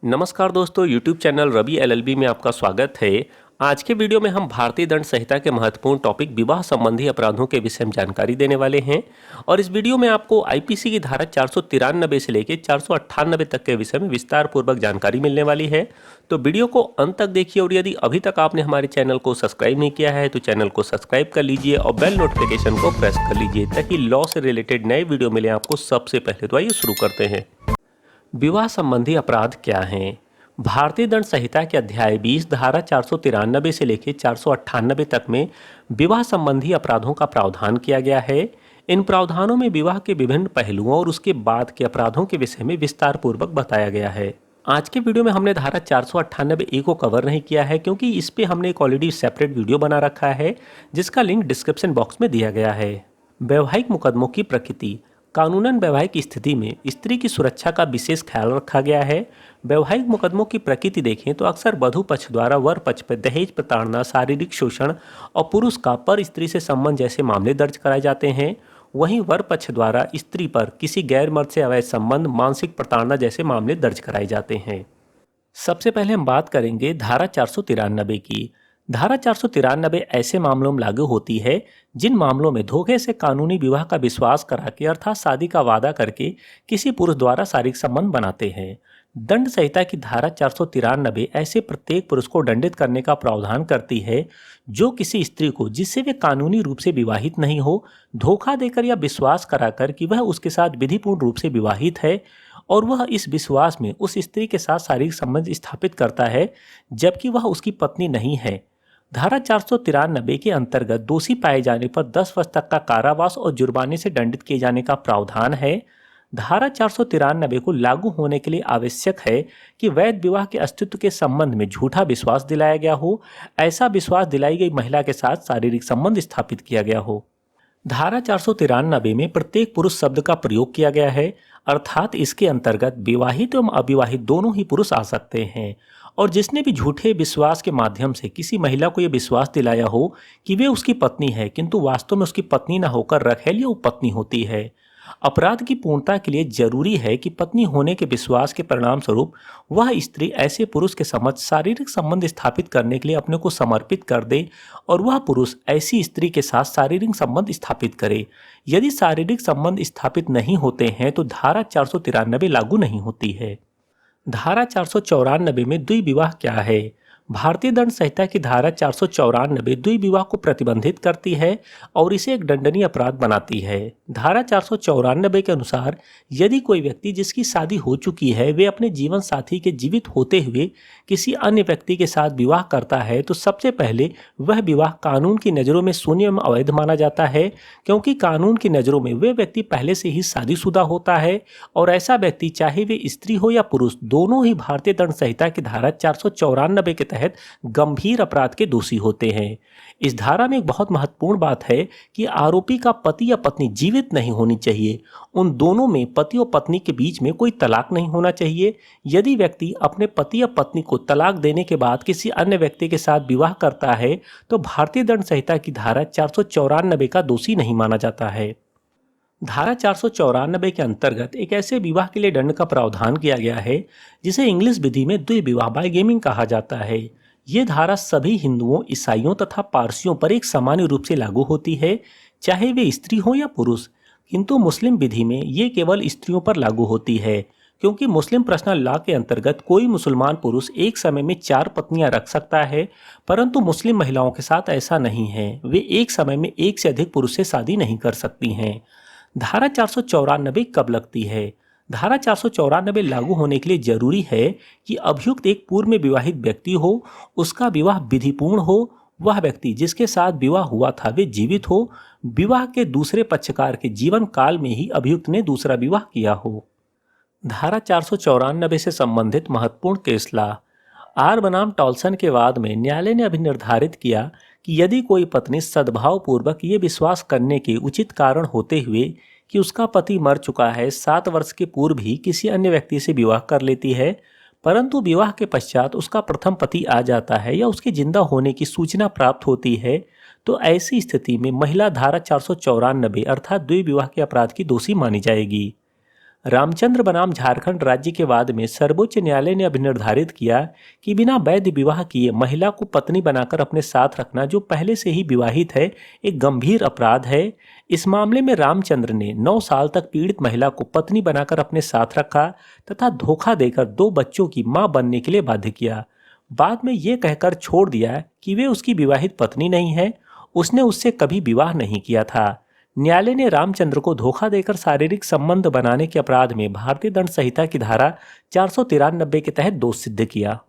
नमस्कार दोस्तों, YouTube channel Ravi LLB में आपका स्वागत है। आज के वीडियो में हम भारतीय दंड संहिता के महत्वपूर्ण टॉपिक विवाह संबंधी अपराधों के विषय में जानकारी देने वाले हैं। और इस वीडियो में आपको आईपीसी की धारा 493 से लेकर 498 तक के विषय में विस्तार पूर्वक जानकारी मिलने वाली है। तो वीडियो को अंत तक देखिए और यदि अभी तक आपने हमारे चैनल को सब्सक्राइब नहीं किया है तो चैनल को सब्सक्राइब कर लीजिए और बेल नोटिफिकेशन को प्रेस कर लीजिए ताकि लॉ से रिलेटेड नए वीडियो मिले आपको सबसे पहले। तो आइए शुरू करते हैं। विवाह संबंधी अपराध क्या हैं? भारतीय दंड संहिता के अध्याय 20 धारा 493 से लेकर 498 तक में विवाह संबंधी अपराधों का प्रावधान किया गया है। इन प्रावधानों में विवाह के विभिन्न पहलुओं और उसके बाद के अपराधों के विषय में विस्तार पूर्वक बताया गया है। आज के वीडियो में हमने धारा 498 को कवर नहीं किया है क्योंकि इस पे हमने एक ऑलरेडी सेपरेट वीडियो बना रखा है जिसका लिंक डिस्क्रिप्शन बॉक्स में दिया गया है। वैवाहिक मुकदमों की प्रकृति। कानूनन वैवाहिक स्थिति में स्त्री की सुरक्षा का विशेष ख्याल रखा गया है। वैवाहिक मुकदमों की प्रकृति देखें तो अक्सर वधू पक्ष द्वारा वर पक्ष पर दहेज प्रताड़ना, शारीरिक शोषण और पुरुष का पर स्त्री से संबंध जैसे मामले दर्ज कराए जाते हैं। वहीं वर पक्ष द्वारा स्त्री पर किसी गैर मर्द से अवैध संबंध, मानसिक प्रताड़ना जैसे मामले दर्ज कराए जाते हैं। सबसे पहले हम बात करेंगे धारा 493 की। धारा 493 ऐसे मामलों में लागू होती है जिन मामलों में धोखे से कानूनी विवाह का विश्वास करा के अर्थात शादी का वादा करके किसी पुरुष द्वारा शारीरिक संबंध बनाते हैं। दंड संहिता की धारा 493 ऐसे प्रत्येक पुरुष को दंडित करने का प्रावधान करती है जो किसी स्त्री को जिससे वे कानूनी रूप से विवाहित नहीं हो धोखा देकर या विश्वास कराकर कि वह उसके साथ विधिपूर्ण रूप से विवाहित है और वह इस विश्वास में उस स्त्री के साथ शारीरिक संबंध स्थापित करता है जबकि वह उसकी पत्नी नहीं है। धारा 493 के अंतर्गत दोषी पाए जाने पर 10 वर्ष तक का कारावास और जुर्माने से दंडित किए जाने का प्रावधान है। धारा 493 को लागू होने के लिए आवश्यक है कि वैध विवाह के अस्तित्व के संबंध में झूठा विश्वास दिलाया गया हो, ऐसा विश्वास दिलाई गई महिला के साथ शारीरिक संबंध स्थापित किया गया हो। धारा 493 में प्रत्येक पुरुष शब्द का प्रयोग किया गया है अर्थात इसके अंतर्गत विवाहित एवं अविवाहित दोनों ही पुरुष आ सकते हैं। और जिसने भी झूठे विश्वास के माध्यम से किसी महिला को यह विश्वास दिलाया हो कि वे उसकी पत्नी है किंतु वास्तव में उसकी पत्नी न होकर रखेल या उपपत्नी होती है। अपराध की पूर्णता के लिए जरूरी है कि पत्नी होने के विश्वास के परिणाम स्वरूप वह स्त्री ऐसे पुरुष के समक्ष शारीरिक संबंध स्थापित करने के लिए अपने को समर्पित कर दे और वह पुरुष ऐसी स्त्री के साथ शारीरिक संबंध स्थापित करे। यदि शारीरिक संबंध स्थापित नहीं होते हैं तो धारा 493 लागू नहीं होती है। धारा 494 में द्वि विवाह क्या है? भारतीय दंड संहिता की धारा 494 द्वि विवाह को प्रतिबंधित करती है और इसे एक दंडनीय अपराध बनाती है। धारा 494 के अनुसार यदि कोई व्यक्ति जिसकी शादी हो चुकी है वे अपने जीवन साथी के जीवित होते हुए किसी अन्य व्यक्ति के साथ विवाह करता है तो सबसे पहले वह विवाह कानून की नज़रों में शून्य एवं अवैध माना जाता है क्योंकि कानून की नज़रों में वह व्यक्ति पहले से ही शादीशुदा होता है और ऐसा व्यक्ति चाहे वे स्त्री हो या पुरुष दोनों ही भारतीय दंड संहिता की धारा 494 के तहत गंभीर अपराध के दोषी होते हैं। इस धारा में एक बहुत महत्वपूर्ण बात है कि आरोपी का पति या पत्नी जीवित नहीं होनी चाहिए। उन दोनों में पति और पत्नी के बीच में कोई तलाक नहीं होना चाहिए। यदि व्यक्ति अपने पति या पत्नी को तलाक देने के बाद किसी अन्य व्यक्ति के साथ विवाह करता है तो भारतीय दंड संहिता की धारा 494 का दोषी नहीं माना जाता है। धारा 494 के अंतर्गत एक ऐसे विवाह के लिए दंड का प्रावधान किया गया है जिसे इंग्लिश विधि में द्वि विवाह बाइगेमिंग कहा जाता है। ये धारा सभी हिंदुओं, ईसाइयों तथा पारसियों पर एक सामान्य रूप से लागू होती है चाहे वे स्त्री हो या पुरुष, किंतु मुस्लिम विधि में ये केवल स्त्रियों पर लागू होती है क्योंकि मुस्लिम पर्सनल लॉ के अंतर्गत कोई मुसलमान पुरुष एक समय में 4 पत्नियां रख सकता है परंतु मुस्लिम महिलाओं के साथ ऐसा नहीं है। वे एक समय में एक से अधिक पुरुष से शादी नहीं कर सकती हैं। धारा 494 कब लगती है? धारा 494 लागू होने के लिए जरूरी है कि अभियुक्त एक पूर्व में विवाहित व्यक्ति हो, उसका विवाह विधिपूर्ण हो, वह व्यक्ति जिसके साथ विवाह हुआ था वे जीवित हो, विवाह के दूसरे पक्षकार के जीवन काल में ही अभियुक्त ने दूसरा विवाह किया हो। धारा 494 से संबंधित महत्वपूर्ण केस लॉ। आर बनाम टॉल्सन के वाद में न्यायालय ने अभी निर्धारित किया कि यदि कोई पत्नी सद्भावपूर्वक ये विश्वास करने के उचित कारण होते हुए कि उसका पति मर चुका है 7 वर्ष के पूर्व ही किसी अन्य व्यक्ति से विवाह कर लेती है परंतु विवाह के पश्चात उसका प्रथम पति आ जाता है या उसके जिंदा होने की सूचना प्राप्त होती है तो ऐसी स्थिति में महिला धारा 494 अर्थात द्वि विवाह के अपराध की दोषी मानी जाएगी। रामचंद्र बनाम झारखंड राज्य के वाद में सर्वोच्च न्यायालय ने अभी निर्धारित किया कि बिना वैध विवाह किए महिला को पत्नी बनाकर अपने साथ रखना, जो पहले से ही विवाहित है, एक गंभीर अपराध है। इस मामले में रामचंद्र ने 9 साल तक पीड़ित महिला को पत्नी बनाकर अपने साथ रखा तथा धोखा देकर 2 बच्चों की मां बनने के लिए बाध्य किया। बाद में ये कहकर छोड़ दिया कि वे उसकी विवाहित पत्नी नहीं है, उसने उससे कभी विवाह नहीं किया था। न्यायालय ने रामचंद्र को धोखा देकर शारीरिक संबंध बनाने के अपराध में भारतीय दंड संहिता की धारा 493 के तहत दोष सिद्ध किया।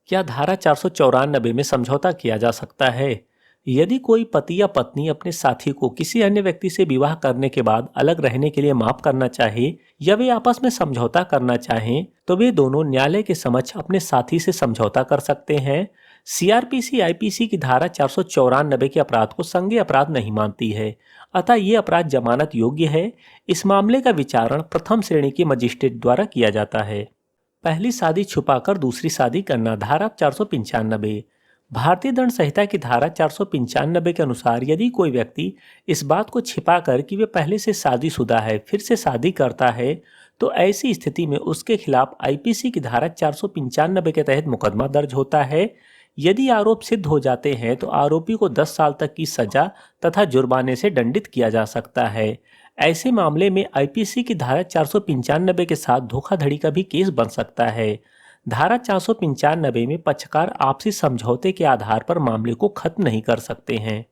क्या धारा 494 में समझौता किया जा सकता है? यदि कोई पति या पत्नी अपने साथी को किसी अन्य व्यक्ति से विवाह करने के बाद अलग रहने के लिए माफ करना चाहे या वे आपस में समझौता करना चाहें, तो वे दोनों न्यायालय के समक्ष अपने साथी से समझौता कर सकते हैं। सीआरपीसी आईपीसी की धारा 494 के अपराध को संज्ञेय अपराध नहीं मानती है, अतः ये अपराध जमानत योग्य है। इस मामले का विचारण प्रथम श्रेणी के मजिस्ट्रेट द्वारा किया जाता है। पहली शादी छुपाकर दूसरी शादी करना, धारा 495। भारतीय दंड संहिता की धारा 495 के अनुसार यदि कोई व्यक्ति इस बात को छिपाकर कि वे पहले से शादीशुदा है फिर से शादी करता है, तो ऐसी स्थिति में उसके खिलाफ आईपीसी की धारा 495 के तहत मुकदमा दर्ज होता है। यदि आरोप सिद्ध हो जाते हैं तो आरोपी को 10 साल तक की सजा तथा जुर्माने से दंडित किया जा सकता है। ऐसे मामले में आईपीसी की धारा 495 के साथ धोखाधड़ी का भी केस बन सकता है। धारा 495 में पक्षकार आपसी समझौते के आधार पर मामले को खत्म नहीं कर सकते हैं।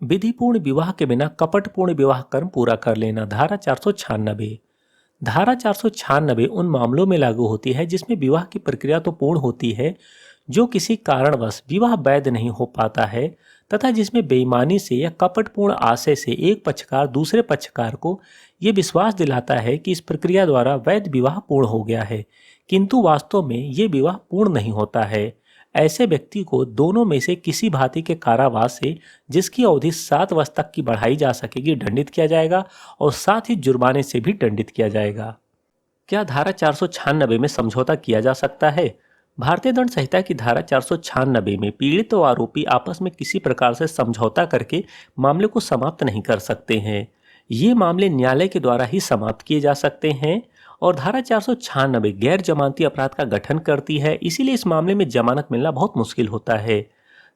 विधिपूर्ण विवाह के बिना कपटपूर्ण विवाह कर्म पूरा कर लेना, धारा 496। धारा 496 उन मामलों में लागू होती है जिसमें विवाह की प्रक्रिया तो पूर्ण होती है, जो किसी कारणवश विवाह वैध नहीं हो पाता है तथा जिसमें बेईमानी से या कपटपूर्ण आशय से एक पक्षकार दूसरे पक्षकार को ये विश्वास दिलाता है कि इस प्रक्रिया द्वारा वैध विवाह पूर्ण हो गया है, किंतु वास्तव में ये विवाह पूर्ण नहीं होता है। ऐसे व्यक्ति को दोनों में से किसी भांति के कारावास से, जिसकी अवधि 7 वर्ष तक की बढ़ाई जा सकेगी, दंडित किया जाएगा और साथ ही जुर्माने से भी दंडित किया जाएगा। क्या धारा 496 में समझौता किया जा सकता है? भारतीय दंड संहिता की धारा 496 में पीड़ित और आरोपी आपस में किसी प्रकार से समझौता करके मामले को समाप्त नहीं कर सकते हैं। ये मामले न्यायालय के द्वारा ही समाप्त किए जा सकते हैं और धारा 496 गैर जमानती अपराध का गठन करती है, इसीलिए इस मामले में जमानत मिलना बहुत मुश्किल होता है।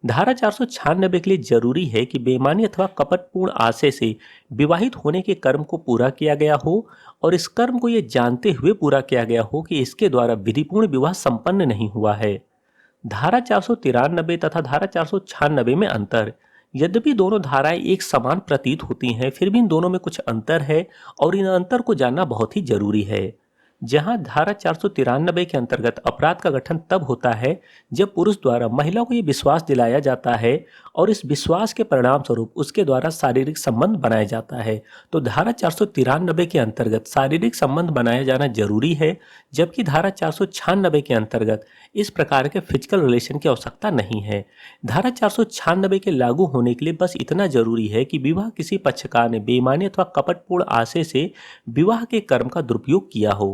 धारा 496 के लिए जरूरी है कि बेईमानी अथवा कपटपूर्ण आशय से विवाहित होने के कर्म को पूरा किया गया हो और इस कर्म को ये जानते हुए पूरा किया गया हो कि इसके द्वारा विधिपूर्ण विवाह संपन्न नहीं हुआ है। धारा 493 तथा धारा 496 में अंतर। यद्यपि दोनों धाराएं एक समान प्रतीत होती हैं, फिर भी इन दोनों में कुछ अंतर है और इन अंतर को जानना बहुत ही जरूरी है। जहां धारा 493 के अंतर्गत अपराध का गठन तब होता है जब पुरुष द्वारा महिला को यह विश्वास दिलाया जाता है और इस विश्वास के परिणाम स्वरूप उसके द्वारा शारीरिक संबंध बनाया जाता है, तो धारा 493 के अंतर्गत शारीरिक संबंध बनाया जाना जरूरी है, जबकि धारा 496 के अंतर्गत इस प्रकार के फिजिकल रिलेशन की आवश्यकता नहीं है। धारा 496 के लागू होने के लिए बस इतना जरूरी है कि विवाह किसी पक्षकार ने बेईमानी अथवा कपटपूर्ण आशय से विवाह के कर्म का दुरुपयोग किया हो।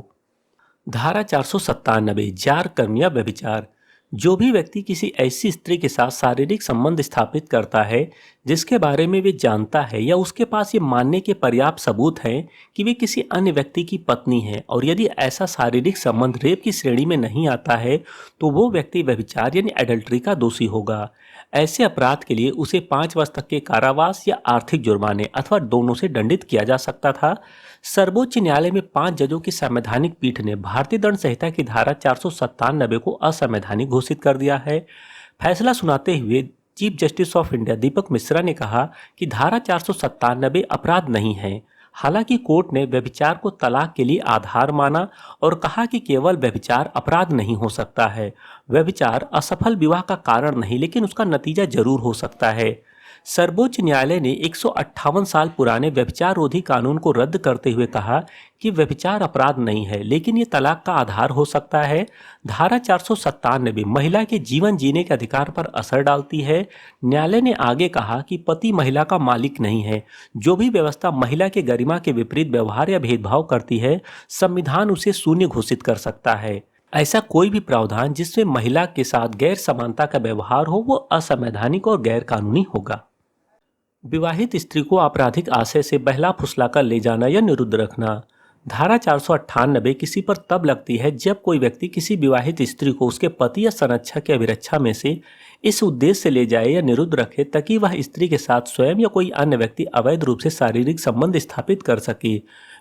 धारा 497 जार कर्म या व्यभिचार। जो भी व्यक्ति किसी ऐसी स्त्री के साथ शारीरिक संबंध स्थापित करता है जिसके बारे में वे जानता है या उसके पास ये मानने के पर्याप्त सबूत हैं कि वे किसी अन्य व्यक्ति की पत्नी है, और यदि ऐसा शारीरिक संबंध रेप की श्रेणी में नहीं आता है, तो वो व्यक्ति व्यभिचार यानी एडल्ट्री का दोषी होगा। ऐसे अपराध के लिए उसे 5 वर्ष तक के कारावास या आर्थिक जुर्माने अथवा दोनों से दंडित किया जा सकता था। सर्वोच्च न्यायालय में 5 जजों की संवैधानिक पीठ ने भारतीय दंड संहिता की धारा 497 को असंवैधानिक घोषित कर दिया है। फैसला सुनाते हुए चीफ जस्टिस ऑफ इंडिया दीपक मिश्रा ने कहा कि धारा 497 अपराध नहीं है। हालांकि कोर्ट ने व्यभिचार को तलाक के लिए आधार माना और कहा कि केवल व्यभिचार अपराध नहीं हो सकता है। व्यभिचार असफल विवाह का कारण नहीं, लेकिन उसका नतीजा जरूर हो सकता है। सर्वोच्च न्यायालय ने 158 साल पुराने व्यभिचार रोधी कानून को रद्द करते हुए कहा कि व्यभिचार अपराध नहीं है, लेकिन ये तलाक का आधार हो सकता है। धारा 497 महिला के जीवन जीने के अधिकार पर असर डालती है। न्यायालय ने आगे कहा कि पति महिला का मालिक नहीं है। जो भी व्यवस्था महिला के गरिमा के विपरीत व्यवहार या भेदभाव करती है, संविधान उसे शून्य घोषित कर सकता है। ऐसा कोई भी प्रावधान जिसमें महिला के साथ गैर समानता का व्यवहार हो, वो असंवैधानिक और गैर कानूनी होगा। विवाहित स्त्री को आपराधिक आशय से बहला फुसलाकर ले जाना या निरुद्ध रखना। धारा 498 किसी पर तब लगती है जब कोई व्यक्ति किसी विवाहित स्त्री को उसके पति या संरक्षक की अभिरक्षा में से इस उद्देश्य से ले जाए या निरुद्ध रखे ताकि वह स्त्री के साथ स्वयं या कोई अन्य व्यक्ति अवैध रूप से शारीरिक संबंध स्थापित कर सके।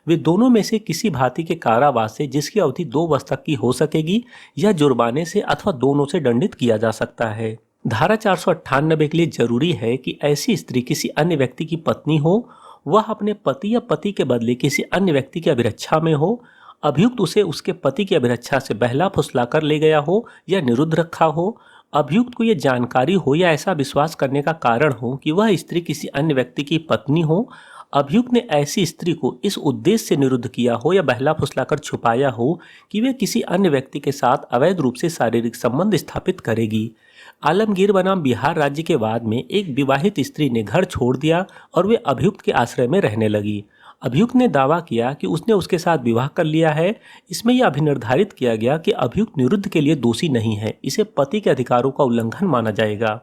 वे दोनों में से किसी भांति के कारावास से जिसकी अवधि 2 वर्ष तक की हो सकेगी या जुर्माने से अथवा दोनों से दंडित किया जा सकता है। धारा 498 के लिए जरूरी है कि ऐसी स्त्री किसी अन्य व्यक्ति की पत्नी हो, वह अपने पति या पति के बदले किसी अन्य व्यक्ति की अभिरक्षा में हो, अभियुक्त उसे उसके पति की अभिरक्षा से बहला फुसला कर ले गया हो या निरुद्ध रखा हो, अभियुक्त को यह जानकारी हो या ऐसा विश्वास करने का कारण हो कि वह स्त्री किसी अन्य व्यक्ति की पत्नी हो, अभियुक्त ने ऐसी स्त्री को इस उद्देश्य से निरुद्ध किया हो या बहला फुसला कर छुपाया हो कि वे किसी अन्य व्यक्ति के साथ अवैध रूप से शारीरिक संबंध स्थापित करेगी। आलमगीर बनाम बिहार राज्य के वाद में एक विवाहित स्त्री ने घर छोड़ दिया और वे अभियुक्त के आश्रय में रहने लगी। अभियुक्त ने दावा किया कि उसने उसके साथ विवाह कर लिया है। इसमें यह अभिनिर्धारित किया गया कि अभियुक्त निरुद्ध के लिए दोषी नहीं है, इसे पति के अधिकारों का उल्लंघन माना जाएगा।